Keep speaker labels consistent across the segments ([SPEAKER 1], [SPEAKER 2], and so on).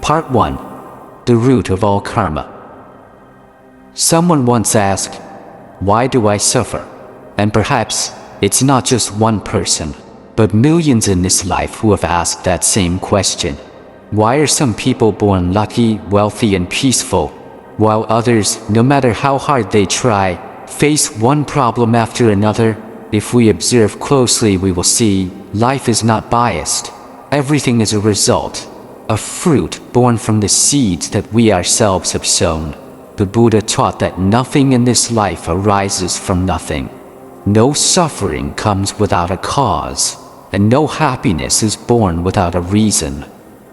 [SPEAKER 1] Part 1. The root of all karma. Someone once asked, "Why do I suffer?" And perhaps it's not just one person, but millions in this life who have asked that same question. Why are some people born lucky, wealthy, and peaceful, while others, no matter how hard they try, face one problem after another? If we observe closely, we will see life is not biased. Everything is a result, a fruit born from the seeds that we ourselves have sown. The Buddha taught that nothing in this life arises from nothing. No suffering comes without a cause, and no happiness is born without a reason.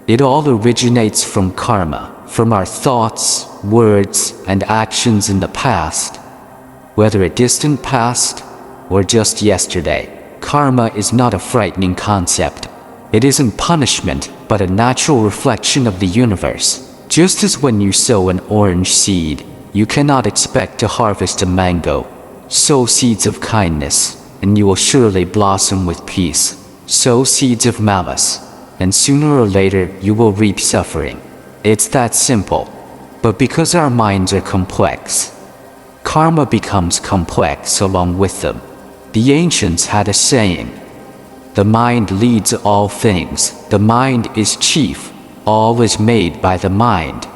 [SPEAKER 1] It all originates from karma, from our thoughts, words, and actions in the past. Whether a distant past or just yesterday, karma is not a frightening concept. It isn't punishment, but a natural reflection of the universe. Just as when you sow an orange seed, you cannot expect to harvest a mango. Sow seeds of kindness, and you will surely blossom with peace. Sow seeds of malice, and sooner or later you will reap suffering. It's that simple. But because our minds are complex, karma becomes complex along with them. The ancients had a saying, "The mind leads all things. The mind is chief. All is made by the mind."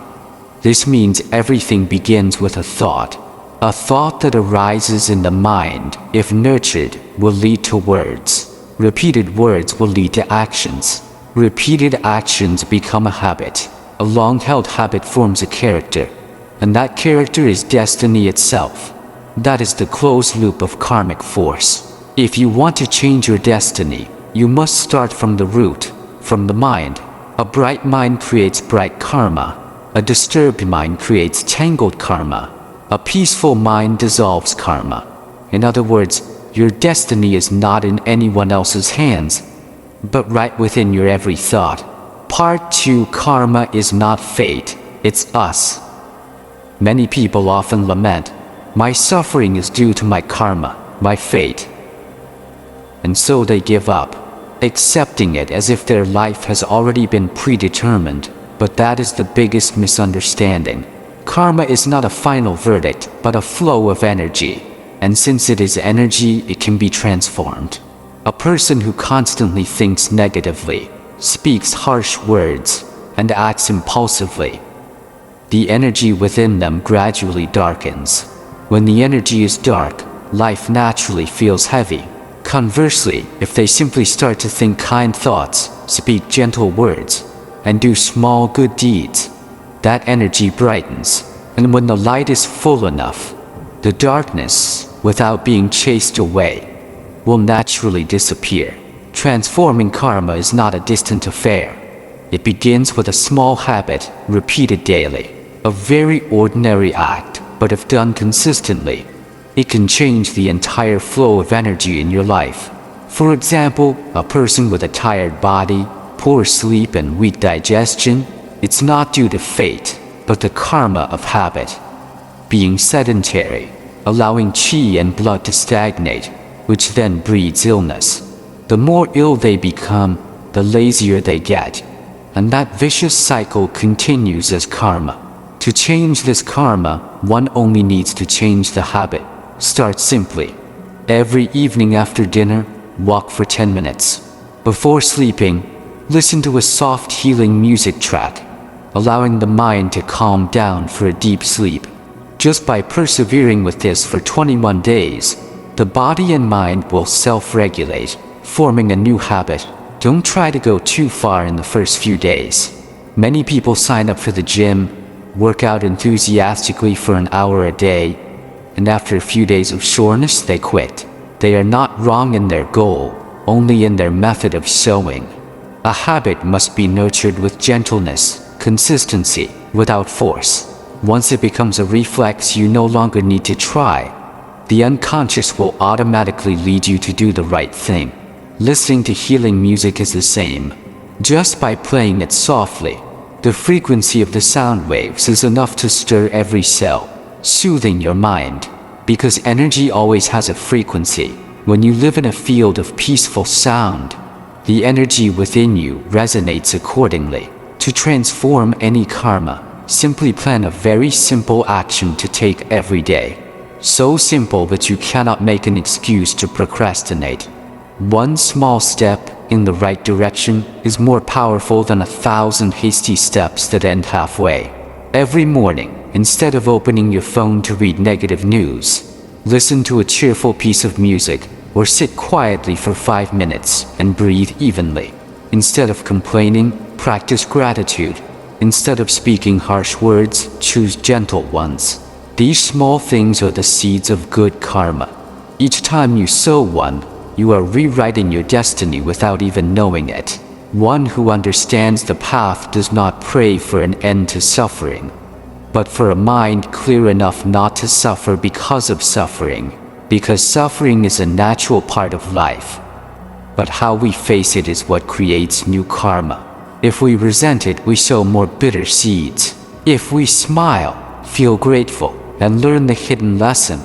[SPEAKER 1] This means everything begins with a thought. A thought that arises in the mind, if nurtured, will lead to words. Repeated words will lead to actions. Repeated actions become a habit. A long-held habit forms a character, and that character is destiny itself. That is the closed loop of karmic force. If you want to change your destiny, you must start from the root, from the mind. A bright mind creates bright karma. A disturbed mind creates tangled karma. A peaceful mind dissolves karma. In other words, your destiny is not in anyone else's hands, but right within your every thought. Part 2. Karma is not fate, it's us. Many people often lament, "My suffering is due to my karma, my fate." And so they give up, accepting it as if their life has already been predetermined. But that is the biggest misunderstanding. Karma is not a final verdict, but a flow of energy. And since it is energy, it can be transformed. A person who constantly thinks negatively, speaks harsh words, and acts impulsively, the energy within them gradually darkens. When the energy is dark, life naturally feels heavy. Conversely, if they simply start to think kind thoughts, speak gentle words, and do small good deeds, that energy brightens. And when the light is full enough, the darkness, without being chased away, will naturally disappear. Transforming karma is not a distant affair. It begins with a small habit, repeated daily. A very ordinary act, but if done consistently, it can change the entire flow of energy in your life. For example, a person with a tired body, poor sleep, and weak digestion, it's not due to fate, but the karma of habit. Being sedentary, allowing qi and blood to stagnate, which then breeds illness. The more ill they become, the lazier they get. And that vicious cycle continues as karma. To change this karma, one only needs to change the habit. Start simply. Every evening after dinner, walk for 10 minutes. Before sleeping, listen to a soft healing music track, allowing the mind to calm down for a deep sleep. Just by persevering with this for 21 days, the body and mind will self-regulate, forming a new habit. Don't try to go too far in the first few days. Many people sign up for the gym, work out enthusiastically for an hour a day, and after a few days of soreness, they quit. They are not wrong in their goal, only in their method of sowing. A habit must be nurtured with gentleness, consistency, without force. Once it becomes a reflex, you no longer need to try. The unconscious will automatically lead you to do the right thing. Listening to healing music is the same. Just by playing it softly, the frequency of the sound waves is enough to stir every cell, soothing your mind. Because energy always has a frequency. When you live in a field of peaceful sound, the energy within you resonates accordingly. To transform any karma, simply plan a very simple action to take every day. So simple that you cannot make an excuse to procrastinate. One small step in the right direction is more powerful than 1,000 hasty steps that end halfway. Every morning, instead of opening your phone to read negative news, listen to a cheerful piece of music or sit quietly for 5 minutes and breathe evenly. Instead of complaining, practice gratitude. Instead of speaking harsh words, choose gentle ones. These small things are the seeds of good karma. Each time you sow one, you are rewriting your destiny without even knowing it. One who understands the path does not pray for an end to suffering, but for a mind clear enough not to suffer because of suffering, because suffering is a natural part of life. But how we face it is what creates new karma. If we resent it, we sow more bitter seeds. If we smile, feel grateful, and learn the hidden lesson,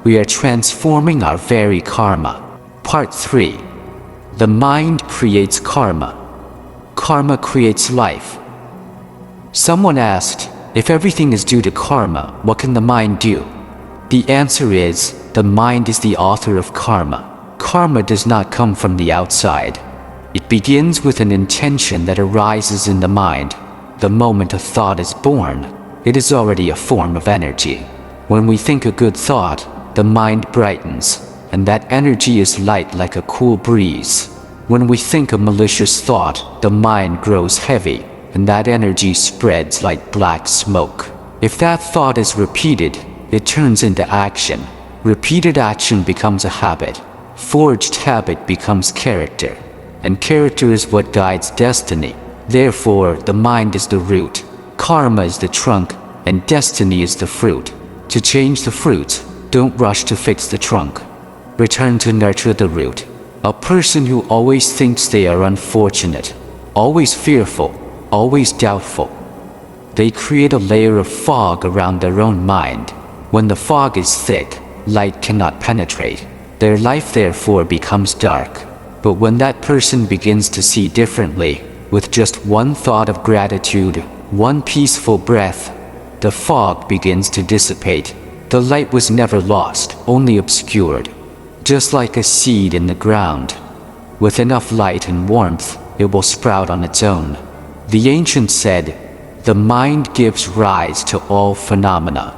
[SPEAKER 1] we are transforming our very karma. Part 3. The mind creates karma. Karma creates life. Someone asked, if everything is due to karma, what can the mind do? The answer is, the mind is the author of karma. Karma does not come from the outside. It begins with an intention that arises in the mind. The moment a thought is born, it is already a form of energy. When we think a good thought, the mind brightens, and that energy is light like a cool breeze. When we think a malicious thought, the mind grows heavy, and that energy spreads like black smoke. If that thought is repeated, it turns into action. Repeated action becomes a habit. Forged habit becomes character. And character is what guides destiny. Therefore, the mind is the root, karma is the trunk, and destiny is the fruit. To change the fruit, don't rush to fix the trunk. Return to nurture the root. A person who always thinks they are unfortunate, always fearful, always doubtful, they create a layer of fog around their own mind. When the fog is thick, light cannot penetrate. Their life therefore becomes dark. But when that person begins to see differently, with just one thought of gratitude, one peaceful breath, the fog begins to dissipate. The light was never lost, only obscured. Just like a seed in the ground. With enough light and warmth, it will sprout on its own. The ancients said, the mind gives rise to all phenomena.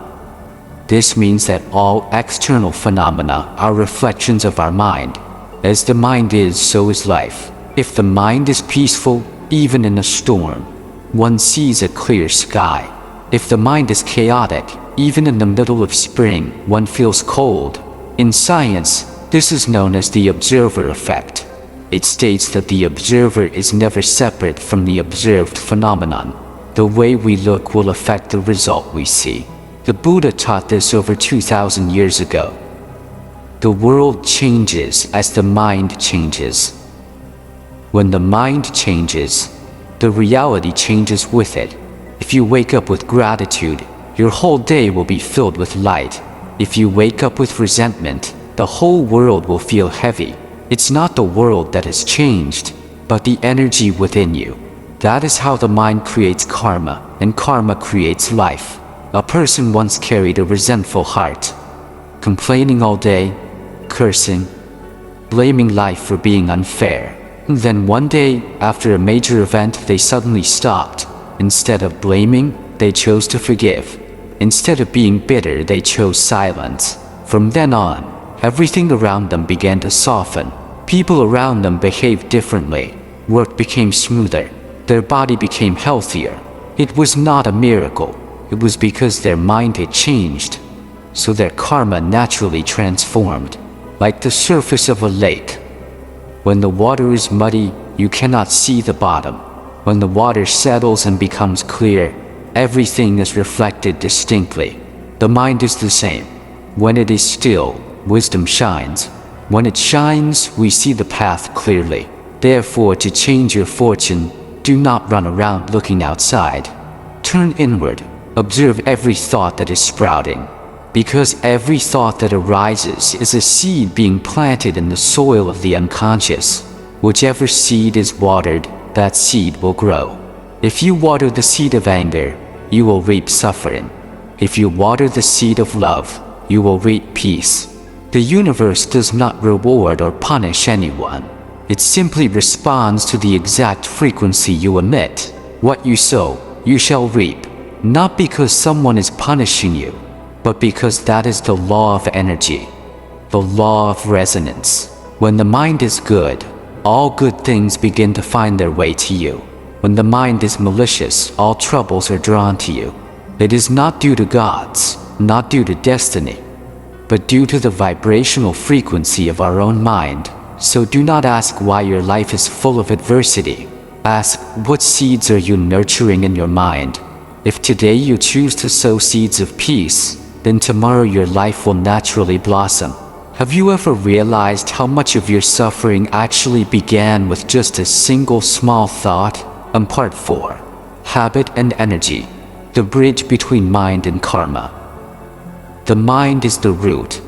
[SPEAKER 1] This means that all external phenomena are reflections of our mind. As the mind is, so is life. If the mind is peaceful, even in a storm, one sees a clear sky. If the mind is chaotic, even in the middle of spring, one feels cold. In science, this is known as the observer effect. It states that the observer is never separate from the observed phenomenon. The way we look will affect the result we see. The Buddha taught this over 2,000 years ago. The world changes as the mind changes. When the mind changes, the reality changes with it. If you wake up with gratitude, your whole day will be filled with light. If you wake up with resentment, the whole world will feel heavy. It's not the world that has changed, but the energy within you. That is how the mind creates karma, and karma creates life. A person once carried a resentful heart, complaining all day, cursing, blaming life for being unfair. Then one day, after a major event, they suddenly stopped. Instead of blaming, they chose to forgive. Instead of being bitter, they chose silence. From then on, everything around them began to soften. People around them behaved differently. Work became smoother. Their body became healthier. It was not a miracle. It was because their mind had changed. So their karma naturally transformed. Like the surface of a lake. When the water is muddy, you cannot see the bottom. When the water settles and becomes clear, everything is reflected distinctly. The mind is the same. When it is still, wisdom shines. When it shines, we see the path clearly. Therefore, to change your fortune, do not run around looking outside. Turn inward. Observe every thought that is sprouting. Because every thought that arises is a seed being planted in the soil of the unconscious. Whichever seed is watered, that seed will grow. If you water the seed of anger, you will reap suffering. If you water the seed of love, you will reap peace. The universe does not reward or punish anyone. It simply responds to the exact frequency you emit. What you sow, you shall reap. Not because someone is punishing you, but because that is the law of energy, the law of resonance. When the mind is good, all good things begin to find their way to you. When the mind is malicious, all troubles are drawn to you. It is not due to gods, not due to destiny, but due to the vibrational frequency of our own mind. So do not ask why your life is full of adversity. Ask, what seeds are you nurturing in your mind? If today you choose to sow seeds of peace, then tomorrow your life will naturally blossom. Have you ever realized how much of your suffering actually began with just a single small thought? Part 4. Habit and energy. The bridge between mind and karma. The mind is the root.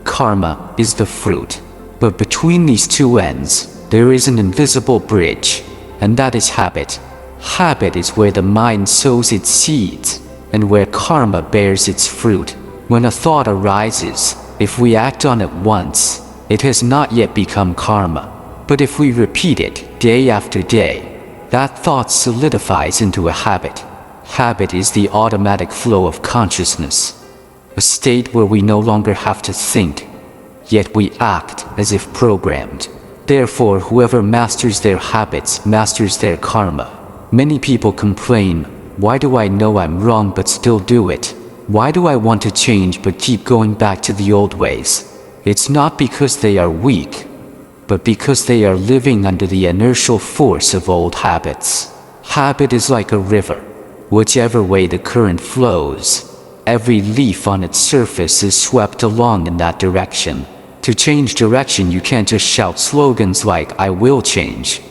[SPEAKER 1] Karma is the fruit. But between these two ends, there is an invisible bridge, and that is habit. Habit is where the mind sows its seeds, and where karma bears its fruit. When a thought arises, if we act on it once, it has not yet become karma. But if we repeat it day after day, that thought solidifies into a habit. Habit is the automatic flow of consciousness, a state where we no longer have to think, yet we act as if programmed. Therefore, whoever masters their habits masters their karma. Many people complain, why do I know I'm wrong but still do it? Why do I want to change but keep going back to the old ways? It's not because they are weak, but because they are living under the inertial force of old habits. Habit is like a river. Whichever way the current flows, every leaf on its surface is swept along in that direction. To change direction, you can't just shout slogans like, I will change.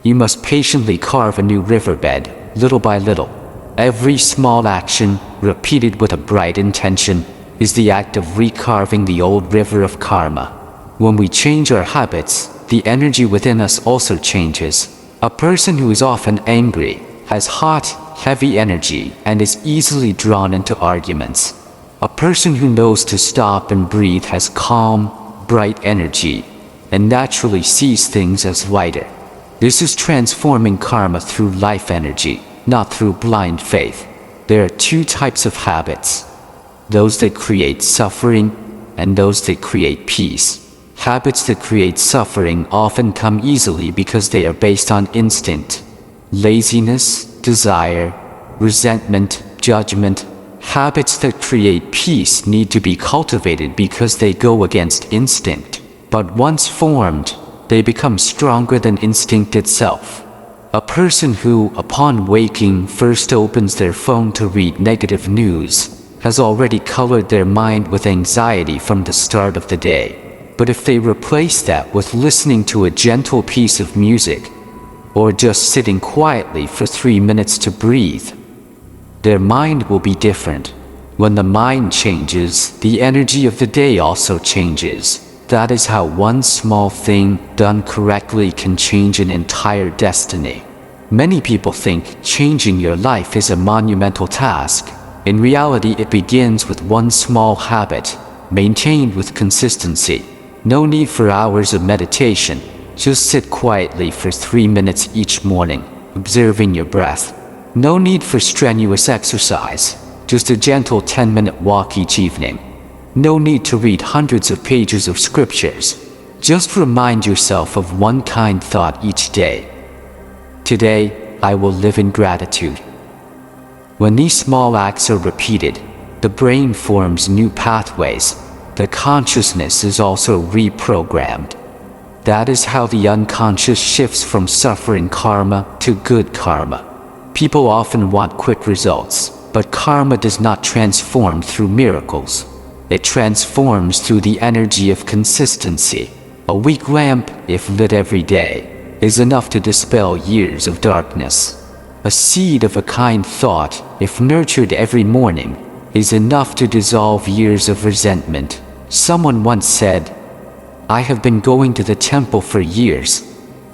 [SPEAKER 1] You must patiently carve a new riverbed, little by little. Every small action, repeated with a bright intention, is the act of recarving the old river of karma. When we change our habits, the energy within us also changes. A person who is often angry has hot, heavy energy and is easily drawn into arguments. A person who knows to stop and breathe has calm, bright energy and naturally sees things as lighter. This is transforming karma through life energy, not through blind faith. There are two types of habits: those that create suffering and those that create peace. Habits that create suffering often come easily because they are based on instinct, laziness, desire, resentment, judgment. Habits that create peace need to be cultivated because they go against instinct. But once formed, they become stronger than instinct itself. A person who, upon waking, first opens their phone to read negative news has already colored their mind with anxiety from the start of the day. But if they replace that with listening to a gentle piece of music, or just sitting quietly for 3 minutes to breathe, their mind will be different. When the mind changes, the energy of the day also changes. That is how one small thing done correctly can change an entire destiny. Many people think changing your life is a monumental task. In reality, it begins with one small habit, maintained with consistency. No need for hours of meditation. Just sit quietly for 3 minutes each morning, observing your breath. No need for strenuous exercise. Just a gentle 10-minute walk each evening. No need to read hundreds of pages of scriptures. Just remind yourself of one kind thought each day. Today, I will live in gratitude. When these small acts are repeated, the brain forms new pathways. The consciousness is also reprogrammed. That is how the unconscious shifts from suffering karma to good karma. People often want quick results, but karma does not transform through miracles. It transforms through the energy of consistency. A weak lamp, if lit every day, is enough to dispel years of darkness. A seed of a kind thought, if nurtured every morning, is enough to dissolve years of resentment. Someone once said, I have been going to the temple for years,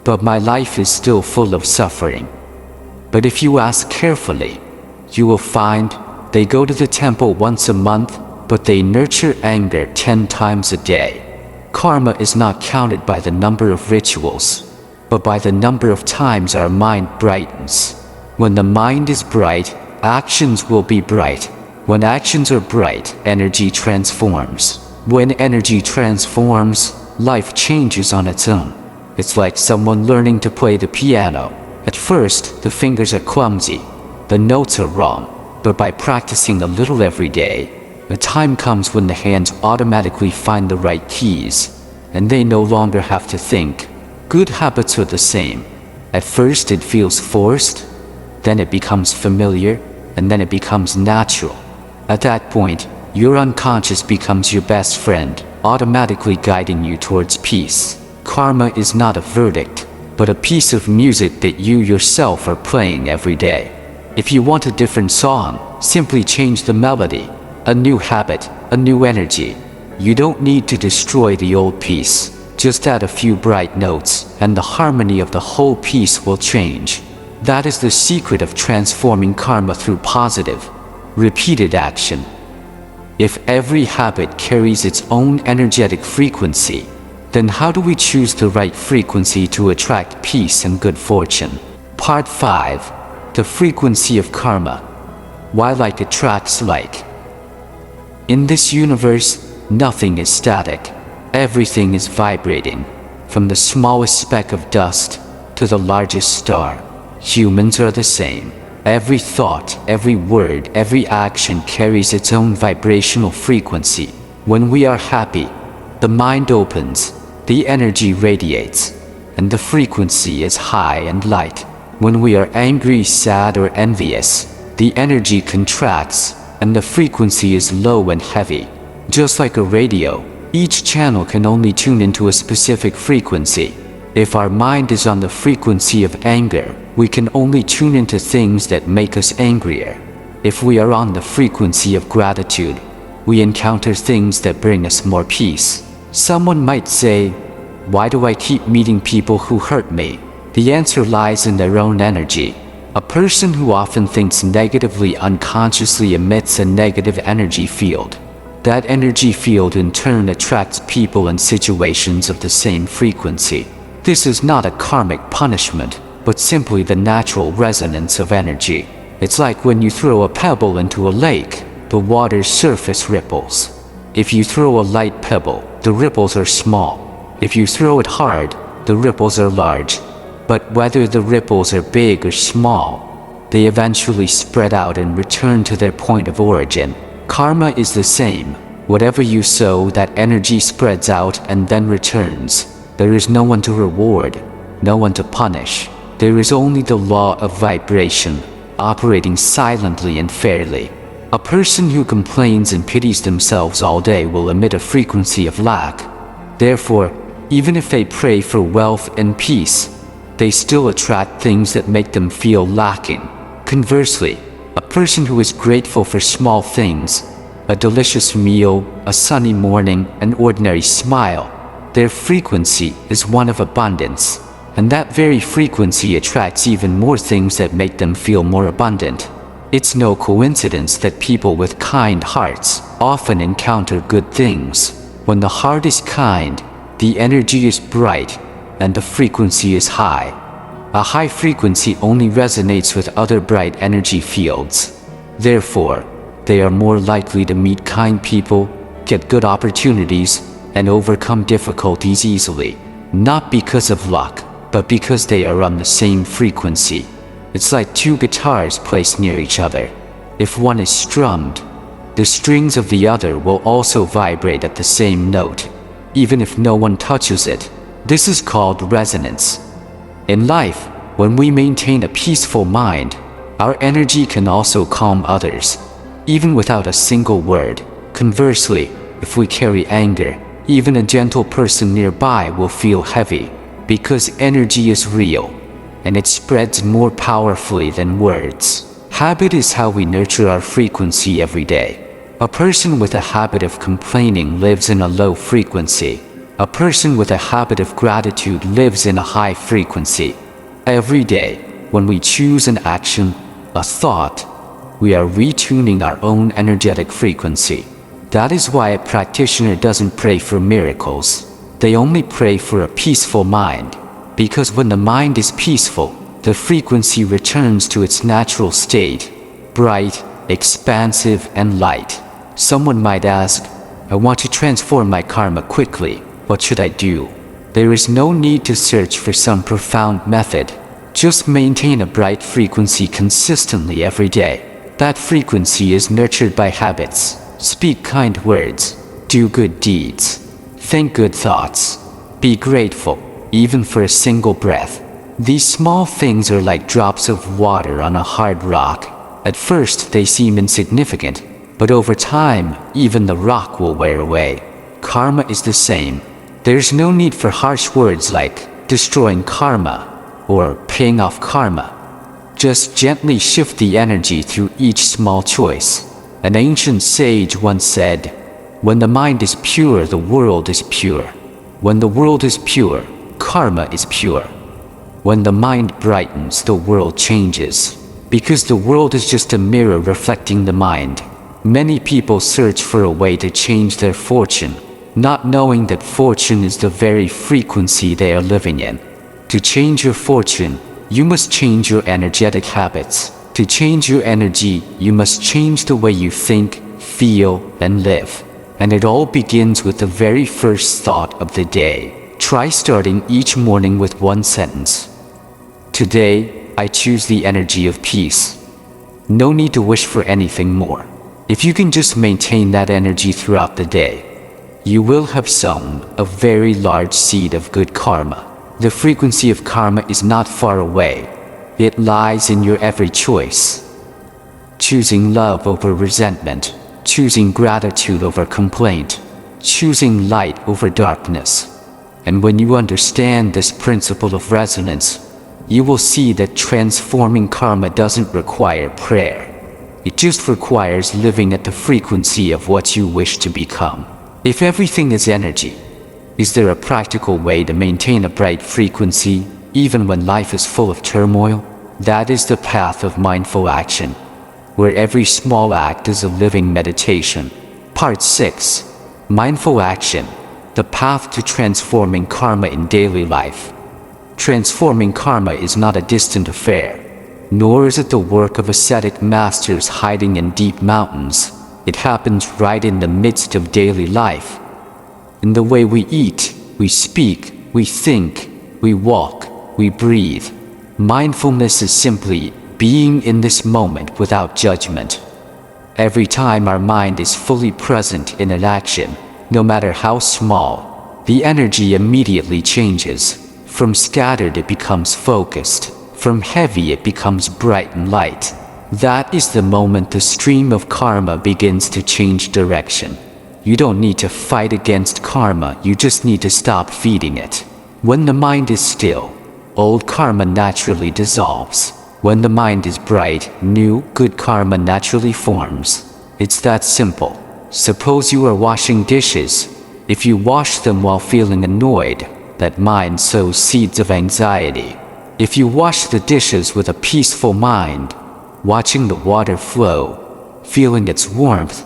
[SPEAKER 1] but my life is still full of suffering. But if you ask carefully, you will find they go to the temple once a month, but they nurture anger 10 times a day. Karma is not counted by the number of rituals, but by the number of times our mind brightens. When the mind is bright, actions will be bright. When actions are bright, energy transforms. When energy transforms, life changes on its own. It's like someone learning to play the piano. At first, the fingers are clumsy, the notes are wrong, but by practicing a little every day, a time comes when the hands automatically find the right keys, and they no longer have to think. Good habits are the same. At first it feels forced, then it becomes familiar, and then it becomes natural. At that point, your unconscious becomes your best friend, automatically guiding you towards peace. Karma is not a verdict, but a piece of music that you yourself are playing every day. If you want a different song, simply change the melody. A new habit, a new energy. You don't need to destroy the old piece. Just add a few bright notes, and the harmony of the whole piece will change. That is the secret of transforming karma through positive, repeated action. If every habit carries its own energetic frequency, then how do we choose the right frequency to attract peace and good fortune? Part 5. The frequency of karma. Why like attracts like. In this universe, nothing is static. Everything is vibrating, from the smallest speck of dust to the largest star. Humans are the same. Every thought, every word, every action carries its own vibrational frequency. When we are happy, the mind opens, the energy radiates, and the frequency is high and light. When we are angry, sad, or envious, the energy contracts, and the frequency is low and heavy. Just like a radio, each channel can only tune into a specific frequency. If our mind is on the frequency of anger, we can only tune into things that make us angrier. If we are on the frequency of gratitude, we encounter things that bring us more peace. Someone might say, "Why do I keep meeting people who hurt me?" The answer lies in their own energy. A person who often thinks negatively unconsciously emits a negative energy field. That energy field in turn attracts people and situations of the same frequency. This is not a karmic punishment, but simply the natural resonance of energy. It's like when you throw a pebble into a lake, the water's surface ripples. If you throw a light pebble, the ripples are small. If you throw it hard, the ripples are large. But whether the ripples are big or small, they eventually spread out and return to their point of origin. Karma is the same. Whatever you sow, that energy spreads out and then returns. There is no one to reward, no one to punish. There is only the law of vibration, operating silently and fairly. A person who complains and pities themselves all day will emit a frequency of lack. Therefore, even if they pray for wealth and peace, they still attract things that make them feel lacking. Conversely, a person who is grateful for small things, a delicious meal, a sunny morning, an ordinary smile, their frequency is one of abundance, and that very frequency attracts even more things that make them feel more abundant. It's no coincidence that people with kind hearts often encounter good things. When the heart is kind, the energy is bright, and the frequency is high. A high frequency only resonates with other bright energy fields. Therefore, they are more likely to meet kind people, get good opportunities, and overcome difficulties easily. Not because of luck, but because they are on the same frequency. It's like two guitars placed near each other. If one is strummed, the strings of the other will also vibrate at the same note, even if no one touches it. This is called resonance. In life, when we maintain a peaceful mind, our energy can also calm others, even without a single word. Conversely, if we carry anger, even a gentle person nearby will feel heavy, because energy is real, and it spreads more powerfully than words. Habit is how we nurture our frequency every day. A person with a habit of complaining lives in a low frequency. A person with a habit of gratitude lives in a high frequency. Every day, when we choose an action, a thought, we are retuning our own energetic frequency. That is why a practitioner doesn't pray for miracles. They only pray for a peaceful mind. Because when the mind is peaceful, the frequency returns to its natural state, bright, expansive, and light. Someone might ask, I want to transform my karma quickly. What should I do? There is no need to search for some profound method. Just maintain a bright frequency consistently every day. That frequency is nurtured by habits. Speak kind words. Do good deeds. Think good thoughts. Be grateful, even for a single breath. These small things are like drops of water on a hard rock. At first they seem insignificant, but over time, even the rock will wear away. Karma is the same. There's no need for harsh words like destroying karma or paying off karma. Just gently shift the energy through each small choice. An ancient sage once said, when the mind is pure, the world is pure. When the world is pure, karma is pure. When the mind brightens, the world changes. Because the world is just a mirror reflecting the mind. Many people search for a way to change their fortune, not knowing that fortune is the very frequency they are living in. To change your fortune, you must change your energetic habits. To change your energy, you must change the way you think, feel, and live. And it all begins with the very first thought of the day. Try starting each morning with one sentence. Today, I choose the energy of peace. No need to wish for anything more. If you can just maintain that energy throughout the day, you will have sown a very large seed of good karma. The frequency of karma is not far away. It lies in your every choice. Choosing love over resentment, choosing gratitude over complaint, choosing light over darkness. And when you understand this principle of resonance, you will see that transforming karma doesn't require prayer. It just requires living at the frequency of what you wish to become. If everything is energy, is there a practical way to maintain a bright frequency, even when life is full of turmoil? That is the path of mindful action, where every small act is a living meditation. Part 6. Mindful Action, the path to transforming karma in daily life. Transforming karma is not a distant affair, nor is it the work of ascetic masters hiding in deep mountains. It happens right in the midst of daily life. In the way we eat, we speak, we think, we walk, we breathe. Mindfulness is simply being in this moment without judgment. Every time our mind is fully present in an action, no matter how small, the energy immediately changes. From scattered it becomes focused. From heavy it becomes bright and light. That is the moment the stream of karma begins to change direction. You don't need to fight against karma, you just need to stop feeding it. When the mind is still, old karma naturally dissolves. When the mind is bright, new, good karma naturally forms. It's that simple. Suppose you are washing dishes. If you wash them while feeling annoyed, that mind sows seeds of anxiety. If you wash the dishes with a peaceful mind, watching the water flow, feeling its warmth,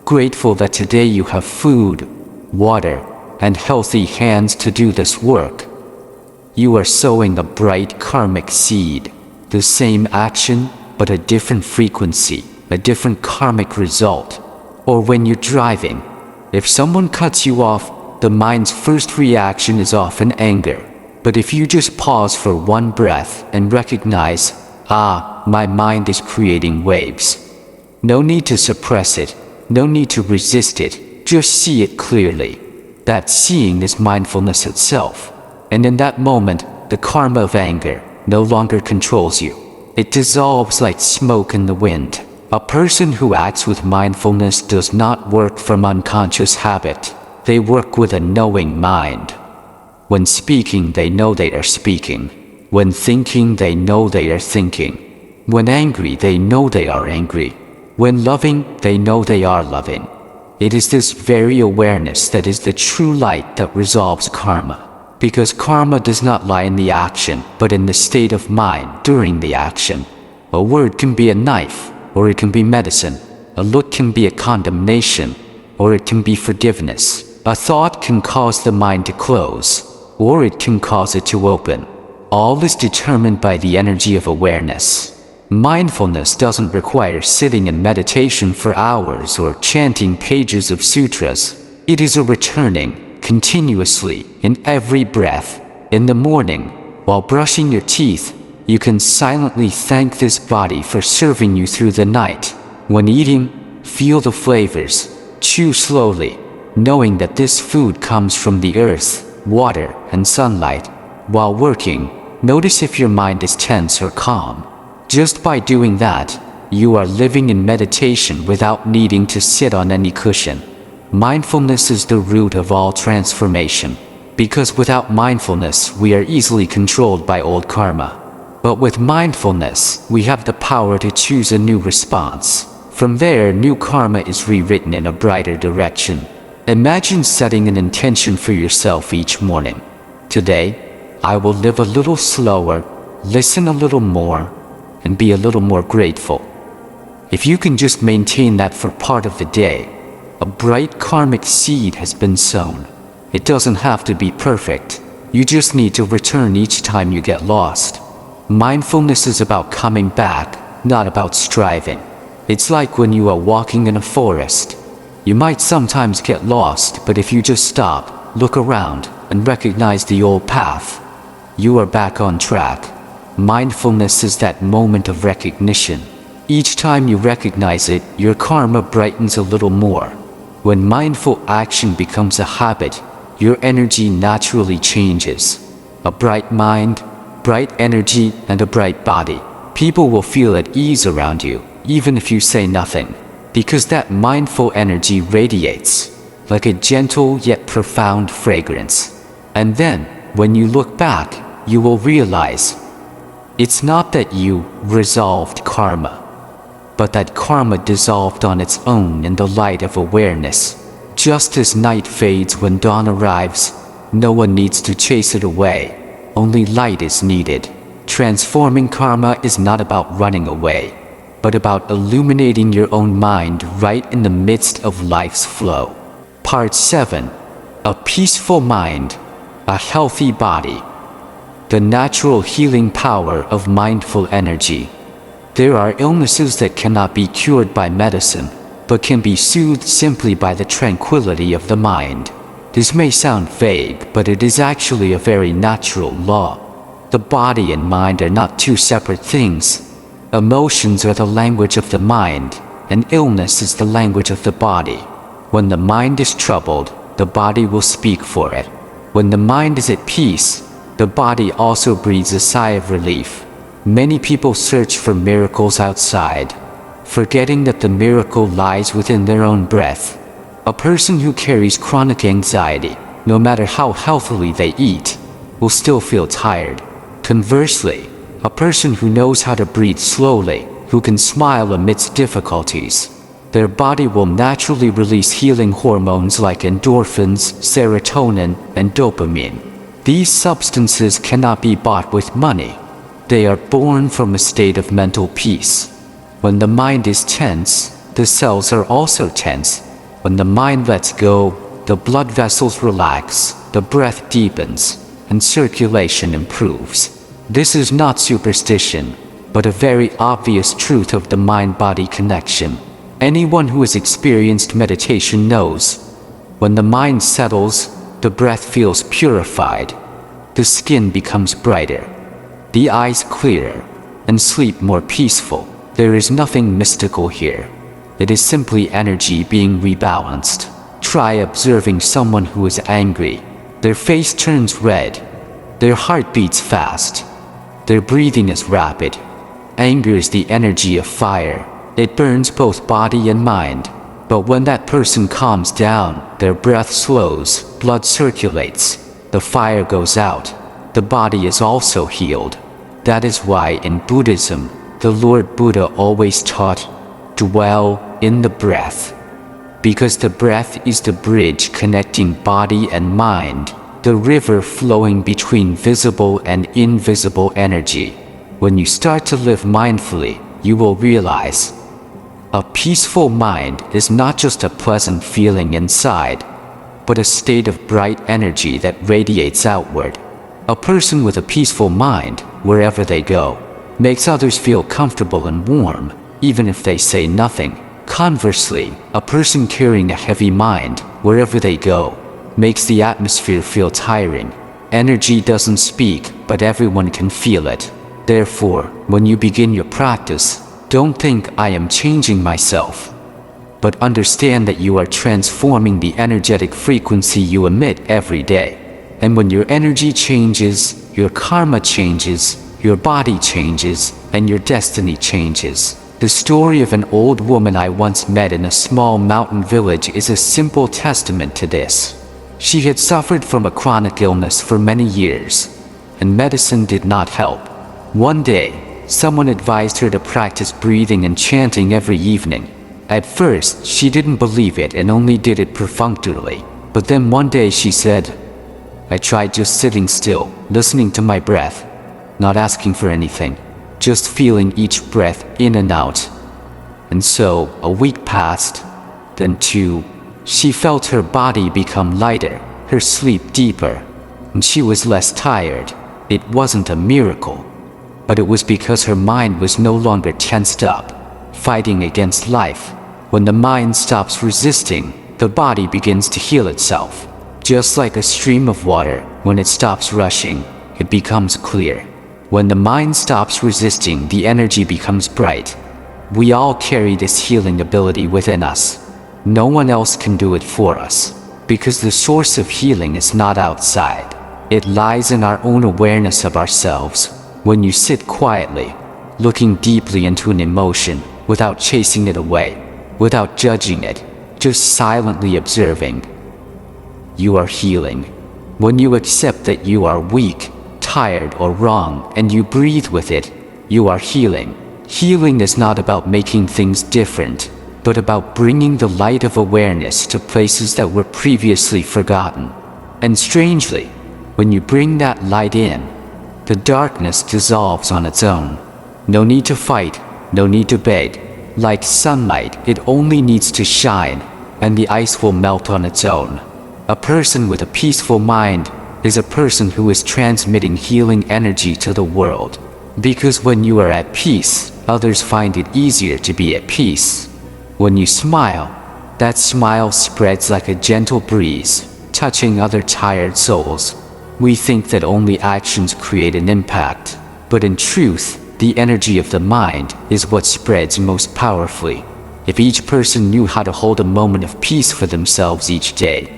[SPEAKER 1] grateful that today you have food, water, and healthy hands to do this work, you are sowing a bright karmic seed. The same action, but a different frequency, a different karmic result. Or when you're driving, if someone cuts you off, the mind's first reaction is often anger. But if you just pause for one breath and recognize, my mind is creating waves. No need to suppress it, no need to resist it, just see it clearly. That seeing is mindfulness itself. And in that moment, the karma of anger no longer controls you. It dissolves like smoke in the wind. A person who acts with mindfulness does not work from unconscious habit. They work with a knowing mind. When speaking, they know they are speaking. When thinking, they know they are thinking. When angry, they know they are angry. When loving, they know they are loving. It is this very awareness that is the true light that resolves karma. Because karma does not lie in the action, but in the state of mind during the action. A word can be a knife, or it can be medicine. A look can be a condemnation, or it can be forgiveness. A thought can cause the mind to close, or it can cause it to open. All is determined by the energy of awareness. Mindfulness doesn't require sitting in meditation for hours or chanting pages of sutras. It is a returning, continuously, in every breath. In the morning, while brushing your teeth, you can silently thank this body for serving you through the night. When eating, feel the flavors. Chew slowly, knowing that this food comes from the earth, water, and sunlight. While working, notice if your mind is tense or calm. Just by doing that, you are living in meditation without needing to sit on any cushion. Mindfulness is the root of all transformation. Because without mindfulness, we are easily controlled by old karma. But with mindfulness, we have the power to choose a new response. From there, new karma is rewritten in a brighter direction. Imagine setting an intention for yourself each morning. Today, I will live a little slower, listen a little more, and be a little more grateful. If you can just maintain that for part of the day, a bright karmic seed has been sown. It doesn't have to be perfect. You just need to return each time you get lost. Mindfulness is about coming back, not about striving. It's like when you are walking in a forest. You might sometimes get lost, but if you just stop, look around, and recognize the old path, you are back on track. Mindfulness is that moment of recognition. Each time you recognize it, your karma brightens a little more. When mindful action becomes a habit, your energy naturally changes. A bright mind, bright energy, and a bright body. People will feel at ease around you, even if you say nothing, because that mindful energy radiates, like a gentle yet profound fragrance. And then, when you look back, you will realize it's not that you resolved karma, but that karma dissolved on its own in the light of awareness. Just as night fades when dawn arrives, no one needs to chase it away. Only light is needed. Transforming karma is not about running away, but about illuminating your own mind right in the midst of life's flow. Part 7. A peaceful mind, a healthy body. The natural healing power of mindful energy. There are illnesses that cannot be cured by medicine, but can be soothed simply by the tranquility of the mind. This may sound vague, but it is actually a very natural law. The body and mind are not two separate things. Emotions are the language of the mind, and illness is the language of the body. When the mind is troubled, the body will speak for it. When the mind is at peace, the body also breathes a sigh of relief. Many people search for miracles outside, forgetting that the miracle lies within their own breath. A person who carries chronic anxiety, no matter how healthily they eat, will still feel tired. Conversely, a person who knows how to breathe slowly, who can smile amidst difficulties, their body will naturally release healing hormones like endorphins, serotonin, and dopamine. These substances cannot be bought with money. They are born from a state of mental peace. When the mind is tense, the cells are also tense. When the mind lets go, the blood vessels relax, the breath deepens, and circulation improves. This is not superstition, but a very obvious truth of the mind-body connection. Anyone who has experienced meditation knows, when the mind settles, the breath feels purified, the skin becomes brighter, the eyes clearer, and sleep more peaceful. There is nothing mystical here. It is simply energy being rebalanced. Try observing someone who is angry. Their face turns red. Their heart beats fast. Their breathing is rapid. Anger is the energy of fire. It burns both body and mind. But when that person calms down, their breath slows, blood circulates, the fire goes out, the body is also healed. That is why in Buddhism, the Lord Buddha always taught, dwell in the breath. Because the breath is the bridge connecting body and mind, the river flowing between visible and invisible energy. When you start to live mindfully, you will realize a peaceful mind is not just a pleasant feeling inside, but a state of bright energy that radiates outward. A person with a peaceful mind, wherever they go, makes others feel comfortable and warm, even if they say nothing. Conversely, a person carrying a heavy mind, wherever they go, makes the atmosphere feel tiring. Energy doesn't speak, but everyone can feel it. Therefore, when you begin your practice, don't think I am changing myself, but understand that you are transforming the energetic frequency you emit every day. And when your energy changes, your karma changes, your body changes, and your destiny changes. The story of an old woman I once met in a small mountain village is a simple testament to this. She had suffered from a chronic illness for many years, and medicine did not help. One day, someone advised her to practice breathing and chanting every evening. At first, she didn't believe it and only did it perfunctorily. But then one day she said, I tried just sitting still, listening to my breath, not asking for anything, just feeling each breath in and out. And so, a week passed, then 2. She felt her body become lighter, her sleep deeper, and she was less tired. It wasn't a miracle, but it was because her mind was no longer tensed up, fighting against life. When the mind stops resisting, the body begins to heal itself. Just like a stream of water, when it stops rushing, it becomes clear. When the mind stops resisting, the energy becomes bright. We all carry this healing ability within us. No one else can do it for us, because the source of healing is not outside. It lies in our own awareness of ourselves. When you sit quietly, looking deeply into an emotion, without chasing it away, without judging it, just silently observing, you are healing. When you accept that you are weak, tired, or wrong, and you breathe with it, you are healing. Healing is not about making things different, but about bringing the light of awareness to places that were previously forgotten. And strangely, when you bring that light in, the darkness dissolves on its own. No need to fight, no need to beg. Like sunlight, it only needs to shine, and the ice will melt on its own. A person with a peaceful mind is a person who is transmitting healing energy to the world. Because when you are at peace, others find it easier to be at peace. When you smile, that smile spreads like a gentle breeze, touching other tired souls. We think that only actions create an impact, but in truth, the energy of the mind is what spreads most powerfully. If each person knew how to hold a moment of peace for themselves each day,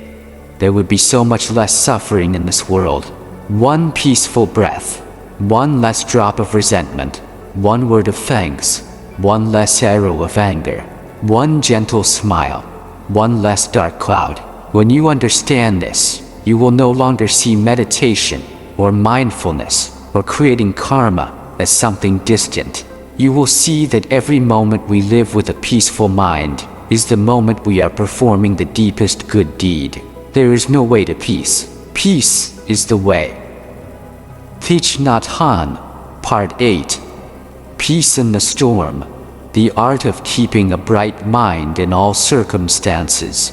[SPEAKER 1] there would be so much less suffering in this world. One peaceful breath, one less drop of resentment, one word of thanks, one less arrow of anger, one gentle smile, one less dark cloud. When you understand this, you will no longer see meditation or mindfulness or creating karma as something distant. You will see that every moment we live with a peaceful mind is the moment we are performing the deepest good deed. There is no way to peace. Peace is the way. Thich Nhat Hanh, Part 8. Peace in the Storm. The art of keeping a bright mind in all circumstances.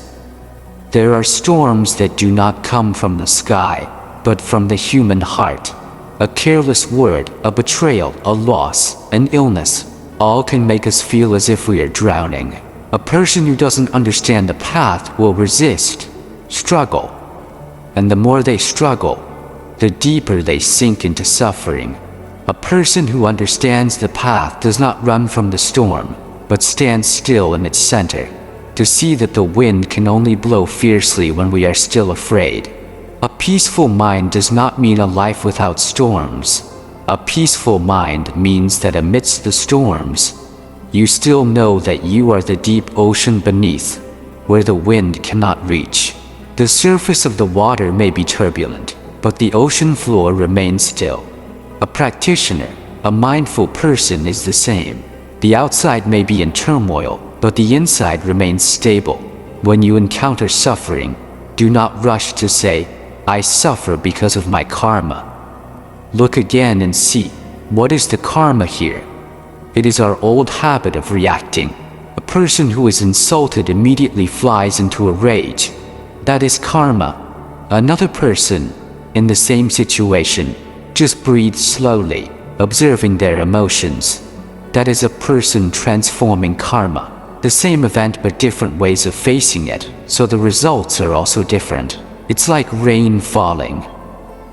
[SPEAKER 1] There are storms that do not come from the sky, but from the human heart. A careless word, a betrayal, a loss, an illness, all can make us feel as if we are drowning. A person who doesn't understand the path will resist, struggle, and the more they struggle, the deeper they sink into suffering. A person who understands the path does not run from the storm, but stands still in its center, to see that the wind can only blow fiercely when we are still afraid. A peaceful mind does not mean a life without storms. A peaceful mind means that amidst the storms, you still know that you are the deep ocean beneath, where the wind cannot reach. The surface of the water may be turbulent, but the ocean floor remains still. A practitioner, a mindful person is the same. The outside may be in turmoil, but the inside remains stable. When you encounter suffering, do not rush to say, I suffer because of my karma. Look again and see, what is the karma here? It is our old habit of reacting. A person who is insulted immediately flies into a rage. That is karma. Another person, in the same situation, just breathes slowly, observing their emotions. That is a person transforming karma. The same event but different ways of facing it, so the results are also different. It's like rain falling.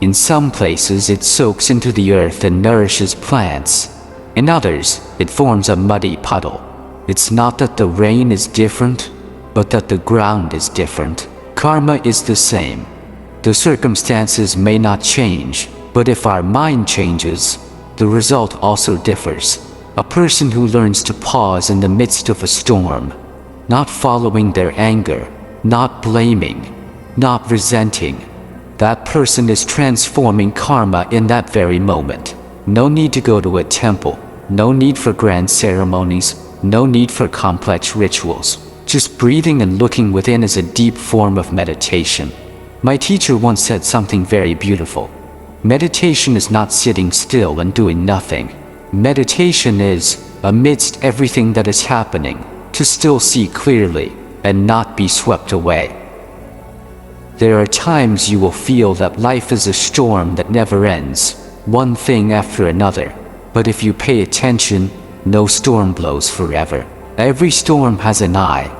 [SPEAKER 1] In some places it soaks into the earth and nourishes plants. In others, it forms a muddy puddle. It's not that the rain is different, but that the ground is different. Karma is the same. The circumstances may not change, but if our mind changes, the result also differs. A person who learns to pause in the midst of a storm, not following their anger, not blaming, not resenting, that person is transforming karma in that very moment. No need to go to a temple, no need for grand ceremonies, no need for complex rituals. Just breathing and looking within is a deep form of meditation. My teacher once said something very beautiful. Meditation is not sitting still and doing nothing. Meditation is, amidst everything that is happening, to still see clearly and not be swept away. There are times you will feel that life is a storm that never ends, one thing after another. But if you pay attention, no storm blows forever. Every storm has an eye,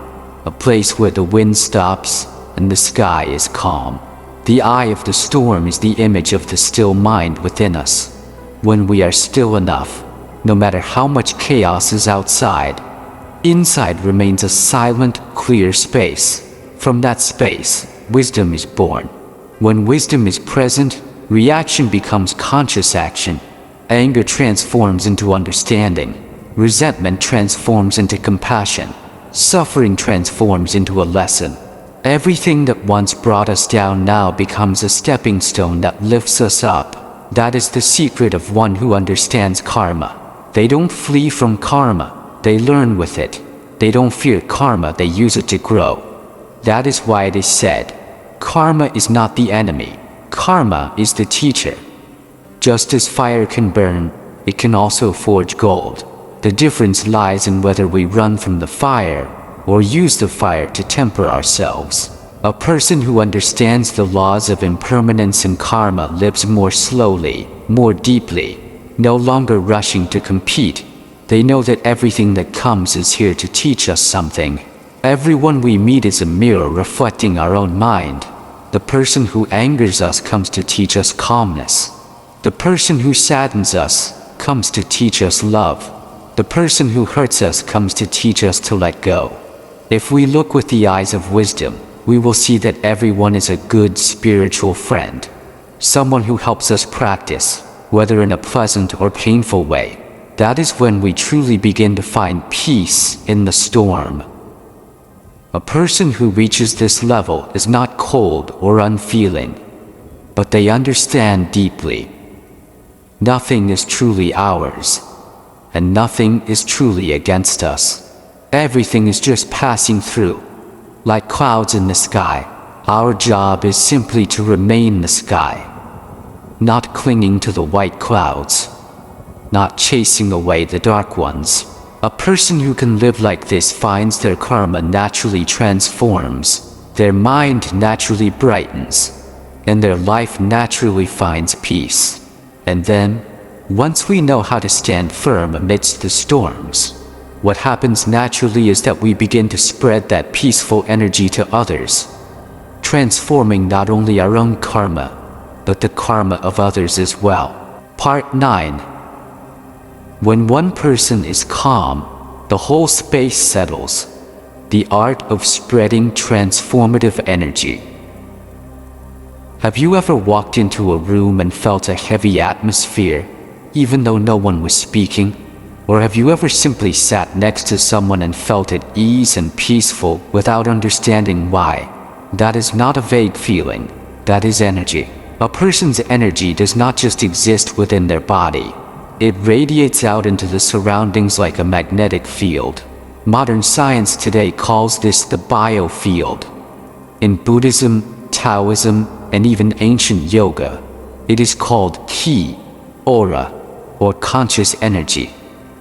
[SPEAKER 1] a place where the wind stops and the sky is calm. The eye of the storm is the image of the still mind within us. When we are still enough, no matter how much chaos is outside, inside remains a silent, clear space. From that space, wisdom is born. When wisdom is present, reaction becomes conscious action. Anger transforms into understanding. Resentment transforms into compassion. Suffering transforms into a lesson. Everything that once brought us down now becomes a stepping stone that lifts us up. That is the secret of one who understands karma. They don't flee from karma, they learn with it. They don't fear karma, they use it to grow. That is why it is said, karma is not the enemy, karma is the teacher. Just as fire can burn, it can also forge gold. The difference lies in whether we run from the fire or use the fire to temper ourselves. A person who understands the laws of impermanence and karma lives more slowly, more deeply, no longer rushing to compete. They know that everything that comes is here to teach us something. Everyone we meet is a mirror reflecting our own mind. The person who angers us comes to teach us calmness. The person who saddens us comes to teach us love. The person who hurts us comes to teach us to let go. If we look with the eyes of wisdom, we will see that everyone is a good spiritual friend. Someone who helps us practice, whether in a pleasant or painful way. That is when we truly begin to find peace in the storm. A person who reaches this level is not cold or unfeeling, but they understand deeply. Nothing is truly ours, and nothing is truly against us. Everything is just passing through, like clouds in the sky. Our job is simply to remain the sky, not clinging to the white clouds, not chasing away the dark ones. A person who can live like this finds their karma naturally transforms, their mind naturally brightens, and their life naturally finds peace. And then, once we know how to stand firm amidst the storms, what happens naturally is that we begin to spread that peaceful energy to others, transforming not only our own karma, but the karma of others as well. Part 9. When one person is calm, the whole space settles. The art of spreading transformative energy. Have you ever walked into a room and felt a heavy atmosphere, even though no one was speaking? Or have you ever simply sat next to someone and felt at ease and peaceful without understanding why? That is not a vague feeling, that is energy. A person's energy does not just exist within their body. It radiates out into the surroundings like a magnetic field. Modern science today calls this the biofield. In Buddhism, Taoism, and even ancient yoga. It is called ki, aura, or conscious energy.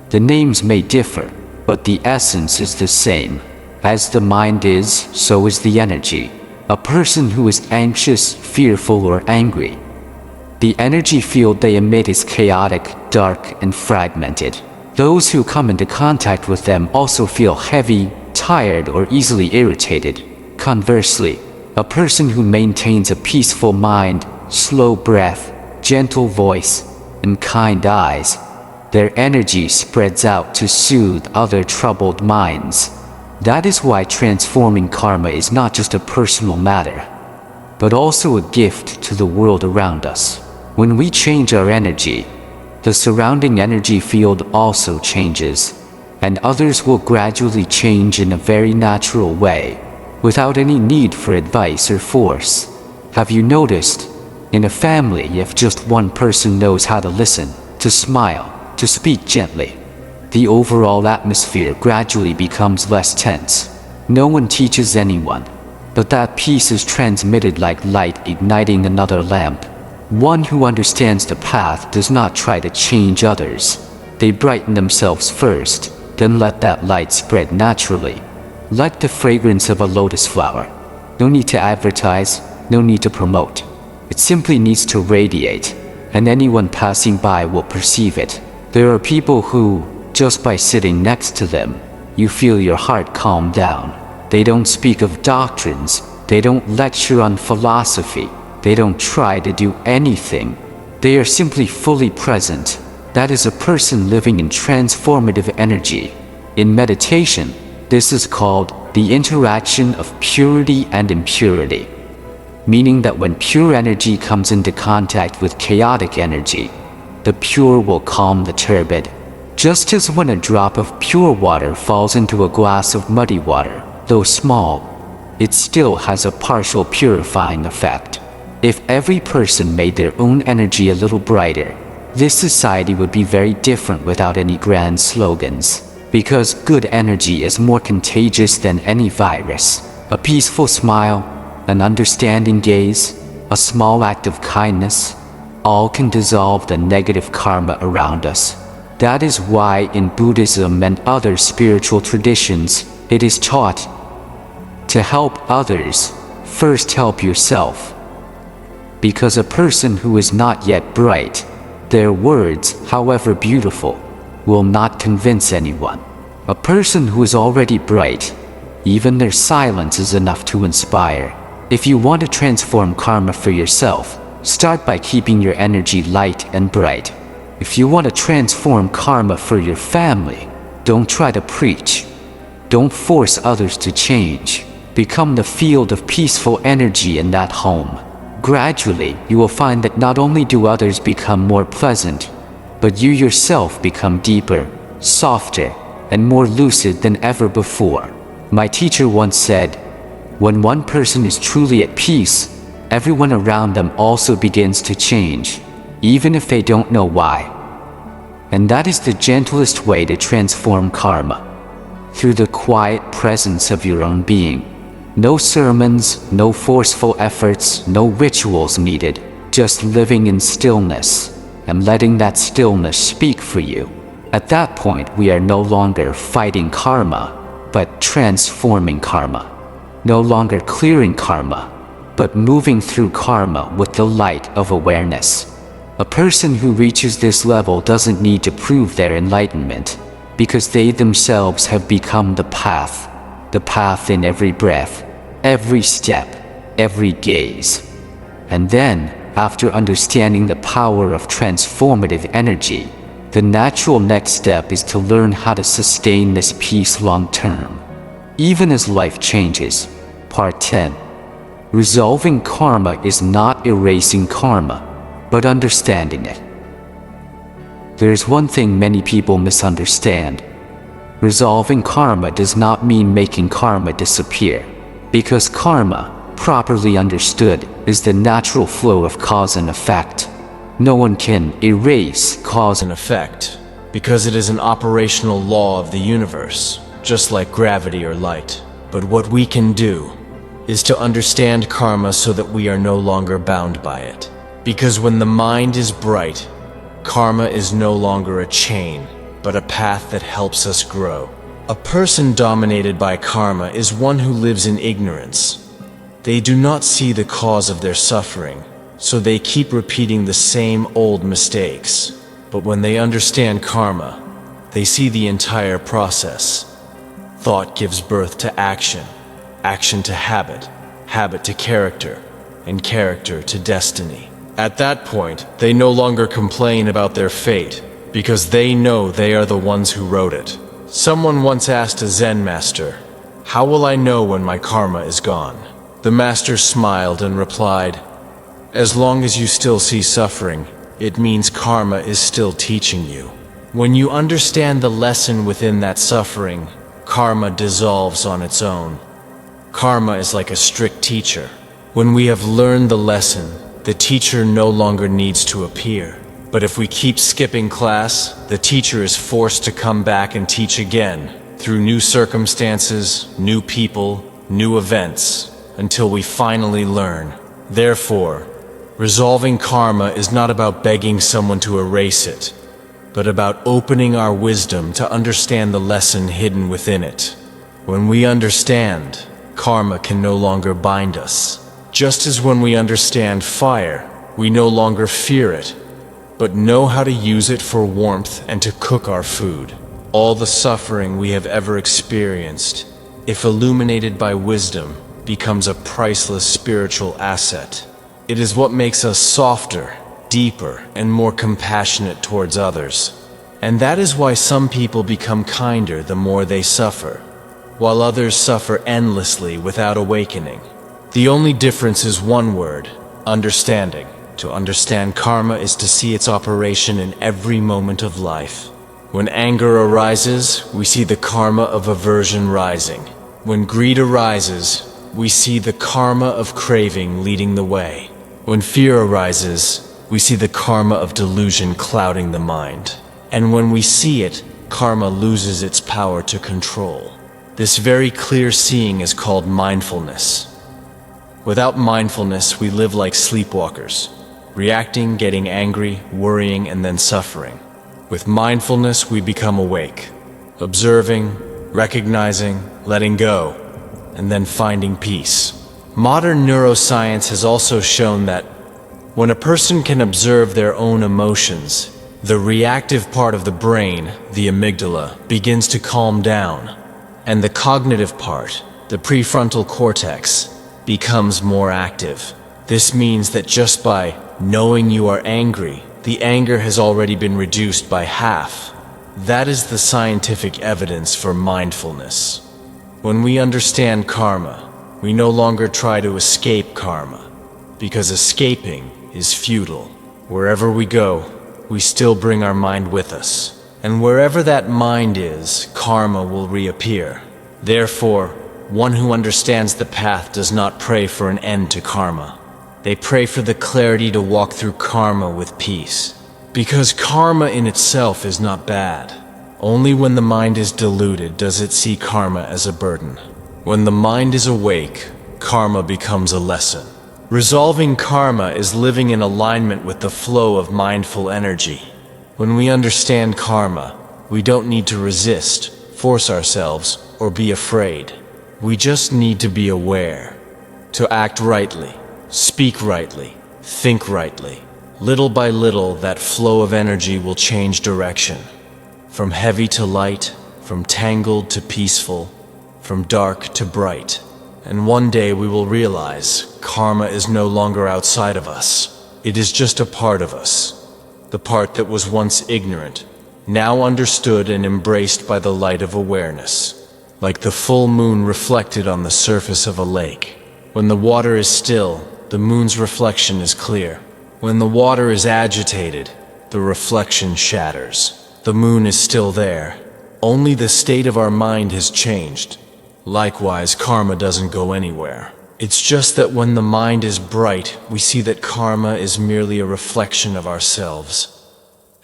[SPEAKER 1] The names may differ, but the essence is the same. As the mind is, so is the energy. A person who is anxious, fearful, or angry, the energy field they emit is chaotic, dark, and fragmented. Those who come into contact with them also feel heavy, tired, or easily irritated. Conversely, a person who maintains a peaceful mind, slow breath, gentle voice, and kind eyes, their energy spreads out to soothe other troubled minds. That is why transforming karma is not just a personal matter, but also a gift to the world around us. When we change our energy, the surrounding energy field also changes, and others will gradually change in a very natural way, without any need for advice or force. Have you noticed, in a family, if just one person knows how to listen, to smile, to speak gently, the overall atmosphere gradually becomes less tense. No one teaches anyone, but that peace is transmitted like light igniting another lamp. One who understands the path does not try to change others. They brighten themselves first, then let that light spread naturally, like the fragrance of a lotus flower. No need to advertise, no need to promote. It simply needs to radiate, and anyone passing by will perceive it. There are people who, just by sitting next to them, you feel your heart calm down. They don't speak of doctrines, they don't lecture on philosophy, they don't try to do anything. They are simply fully present. That is a person living in transformative energy. In meditation, this is called the interaction of purity and impurity, meaning that when pure energy comes into contact with chaotic energy, the pure will calm the turbid. Just as when a drop of pure water falls into a glass of muddy water, though small, it still has a partial purifying effect. If every person made their own energy a little brighter, this society would be very different without any grand slogans. Because good energy is more contagious than any virus. A peaceful smile, an understanding gaze, a small act of kindness, all can dissolve the negative karma around us. That is why in Buddhism and other spiritual traditions, it is taught to help others, first help yourself. Because a person who is not yet bright, their words, however beautiful, will not convince anyone. A person who is already bright, even their silence is enough to inspire. If you want to transform karma for yourself, start by keeping your energy light and bright. If you want to transform karma for your family, don't try to preach. Don't force others to change. Become the field of peaceful energy in that home. Gradually, you will find that not only do others become more pleasant, but you yourself become deeper, softer, and more lucid than ever before. My teacher once said, when one person is truly at peace, everyone around them also begins to change, even if they don't know why. And that is the gentlest way to transform karma, through the quiet presence of your own being. No sermons, no forceful efforts, no rituals needed, just living in stillness, and letting that stillness speak for you. At that point, we are no longer fighting karma, but transforming karma. No longer clearing karma, but moving through karma with the light of awareness. A person who reaches this level doesn't need to prove their enlightenment, because they themselves have become the path in every breath, every step, every gaze. And then, after understanding the power of transformative energy, the natural next step is to learn how to sustain this peace long term, even as life changes. Part 10. Resolving karma is not erasing karma, but understanding it. There is one thing many people misunderstand. Resolving karma does not mean making karma disappear, because karma, properly understood, is the natural flow of cause and effect. No one can erase cause and effect, because it is an operational law of the universe, just like gravity or light. But what we can do
[SPEAKER 2] is to understand karma so that we are no longer bound by it. Because when the mind is bright, karma is no longer a chain, but a path that helps us grow. A person dominated by karma is one who lives in ignorance. They do not see the cause of their suffering, so they keep repeating the same old mistakes. But when they understand karma, they see the entire process. Thought gives birth to action, action to habit, habit to character, and character to destiny. At that point, they no longer complain about their fate, because they know they are the ones who wrote it. Someone once asked a Zen master, "How will I know when my karma is gone?" The master smiled and replied, "As long as you still see suffering, it means karma is still teaching you. When you understand the lesson within that suffering, karma dissolves on its own. Karma is like a strict teacher. When we have learned the lesson, the teacher no longer needs to appear. But if we keep skipping class, the teacher is forced to come back and teach again, through new circumstances, new people, new events, until we finally learn. Therefore, resolving karma is not about begging someone to erase it, but about opening our wisdom to understand the lesson hidden within it. When we understand, karma can no longer bind us. Just as when we understand fire, we no longer fear it, but know how to use it for warmth and to cook our food. All the suffering we have ever experienced, if illuminated by wisdom, becomes a priceless spiritual asset. It is what makes us softer, deeper, and more compassionate towards others. And that is why some people become kinder the more they suffer, while others suffer endlessly without awakening. The only difference is one word: understanding. To understand karma is to see its operation in every moment of life. When anger arises, we see the karma of aversion rising. When greed arises, we see the karma of craving leading the way. When fear arises, we see the karma of delusion clouding the mind. And when we see it, karma loses its power to control. This very clear seeing is called mindfulness. Without mindfulness, we live like sleepwalkers, reacting, getting angry, worrying, and then suffering. With mindfulness, we become awake, observing, recognizing, letting go, and then finding peace. Modern neuroscience has also shown that when a person can observe their own emotions, the reactive part of the brain, the amygdala, begins to calm down, and the cognitive part, the prefrontal cortex, becomes more active. This means that just by knowing you are angry, the anger has already been reduced by half. That is the scientific evidence for mindfulness. When we understand karma, we no longer try to escape karma, because escaping is futile. Wherever we go, we still bring our mind with us. And wherever that mind is, karma will reappear. Therefore, one who understands the path does not pray for an end to karma. They pray for the clarity to walk through karma with peace. Because karma in itself is not bad. Only when the mind is deluded does it see karma as a burden. When the mind is awake, karma becomes a lesson. Resolving karma is living in alignment with the flow of mindful energy. When we understand karma, we don't need to resist, force ourselves, or be afraid. We just need to be aware, to act rightly, speak rightly, think rightly. Little by little, that flow of energy will change direction. From heavy to light, from tangled to peaceful, from dark to bright. And one day we will realize karma is no longer outside of us. It is just a part of us. The part that was once ignorant, now understood and embraced by the light of awareness. Like the full moon reflected on the surface of a lake. When the water is still, the moon's reflection is clear. When the water is agitated, the reflection shatters. The moon is still there. Only the state of our mind has changed. Likewise, karma doesn't go anywhere. It's just that when the mind is bright, we see that karma is merely a reflection of ourselves.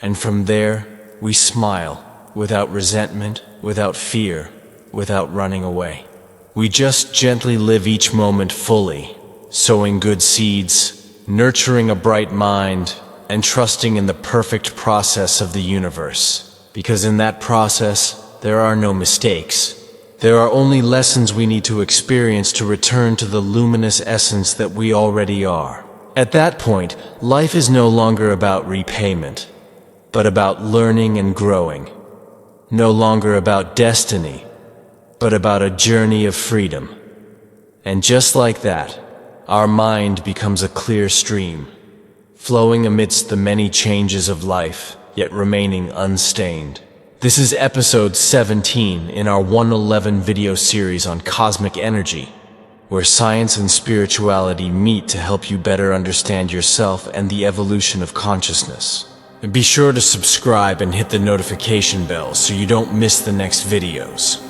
[SPEAKER 2] And from there, we smile, without resentment, without fear, without running away. We just gently live each moment fully, sowing good seeds, nurturing a bright mind, and trusting in the perfect process of the universe. Because in that process, there are no mistakes. There are only lessons we need to experience to return to the luminous essence that we already are. At that point, life is no longer about repayment, but about learning and growing. No longer about destiny, but about a journey of freedom. And just like that, our mind becomes a clear stream, flowing amidst the many changes of life, yet remaining unstained. This is episode 17 in our 111 video series on cosmic energy, where science and spirituality meet to help you better understand yourself and the evolution of consciousness. And be sure to subscribe and hit the notification bell so you don't miss the next videos.